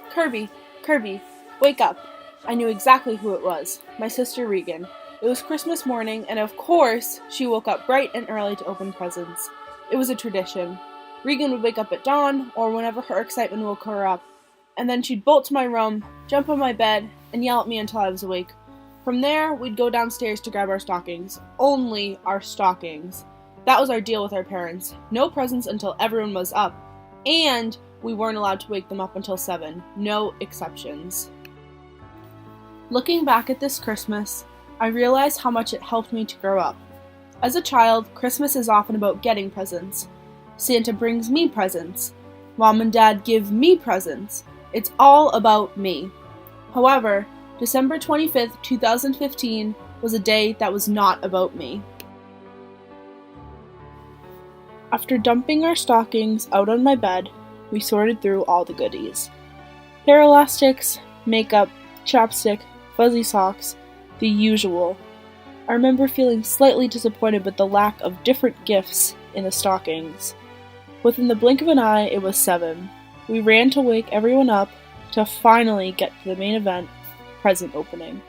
Kirby, Kirby, wake up. I knew exactly who it was. My sister Regan. It was Christmas morning, and of course, she woke up bright and early to open presents. It was a tradition. Regan would wake up at dawn, or whenever her excitement woke her up, and then she'd bolt to my room, jump on my bed, and yell at me until I was awake. From there, we'd go downstairs to grab our stockings. Only our stockings. That was our deal with our parents. No presents until everyone was up. And we weren't allowed to wake them up until 7. No exceptions. Looking back at this Christmas, I realized how much it helped me to grow up. As a child, Christmas is often about getting presents. Santa brings me presents. Mom and Dad give me presents. It's all about me. However, December 25th, 2015 was a day that was not about me. After dumping our stockings out on my bed, we sorted through all the goodies. Hair elastics, makeup, chapstick, fuzzy socks, the usual. I remember feeling slightly disappointed with the lack of different gifts in the stockings. Within the blink of an eye, it was 7. We ran to wake everyone up to finally get to the main event, present opening.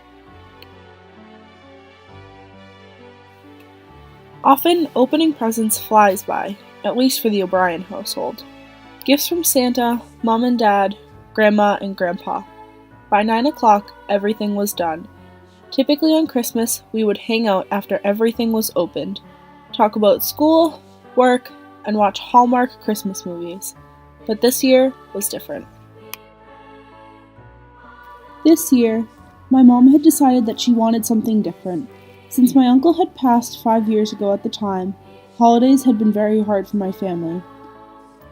Often, opening presents flies by, at least for the O'Brien household. Gifts from Santa, Mom and Dad, Grandma and Grandpa. By 9 o'clock, everything was done. Typically on Christmas, we would hang out after everything was opened, talk about school, work, and watch Hallmark Christmas movies. But this year was different. This year, my mom had decided that she wanted something different. Since my uncle had passed 5 years ago at the time, holidays had been very hard for my family.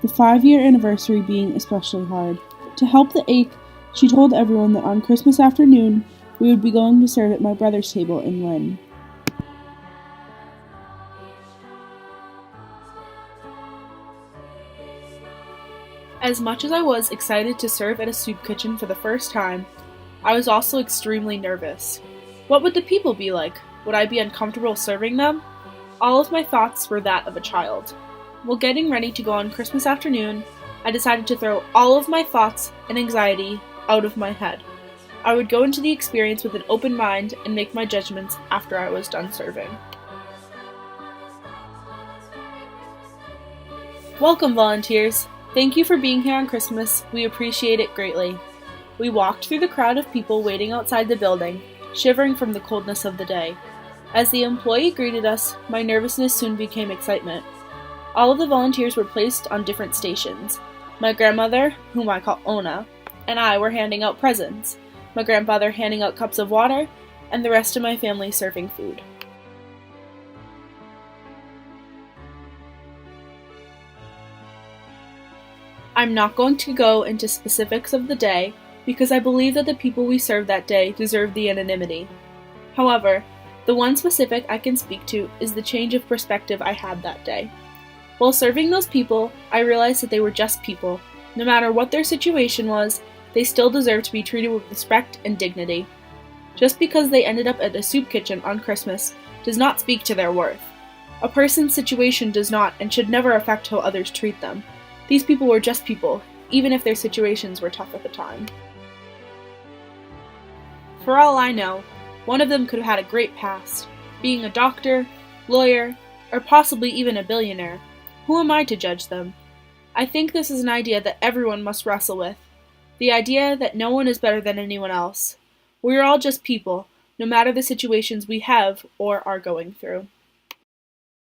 The 5-year anniversary being especially hard. To help the ache, she told everyone that on Christmas afternoon, we would be going to serve at my brother's table in Lynn. As much as I was excited to serve at a soup kitchen for the first time, I was also extremely nervous. What would the people be like? Would I be uncomfortable serving them? All of my thoughts were that of a child. While getting ready to go on Christmas afternoon, I decided to throw all of my thoughts and anxiety out of my head. I would go into the experience with an open mind and make my judgments after I was done serving. Welcome, volunteers! Thank you for being here on Christmas. We appreciate it greatly. We walked through the crowd of people waiting outside the building, shivering from the coldness of the day. As the employee greeted us, my nervousness soon became excitement. All of the volunteers were placed on different stations. My grandmother, whom I call Ona, and I were handing out presents, my grandfather handing out cups of water, and the rest of my family serving food. I'm not going to go into specifics of the day because I believe that the people we served that day deserve the anonymity. However, the one specific I can speak to is the change of perspective I had that day. While serving those people, I realized that they were just people. No matter what their situation was, they still deserve to be treated with respect and dignity. Just because they ended up at a soup kitchen on Christmas does not speak to their worth. A person's situation does not and should never affect how others treat them. These people were just people, even if their situations were tough at the time. For all I know, one of them could have had a great past, being a doctor, lawyer, or possibly even a billionaire. Who am I to judge them? I think this is an idea that everyone must wrestle with. The idea that no one is better than anyone else. We are all just people, no matter the situations we have or are going through.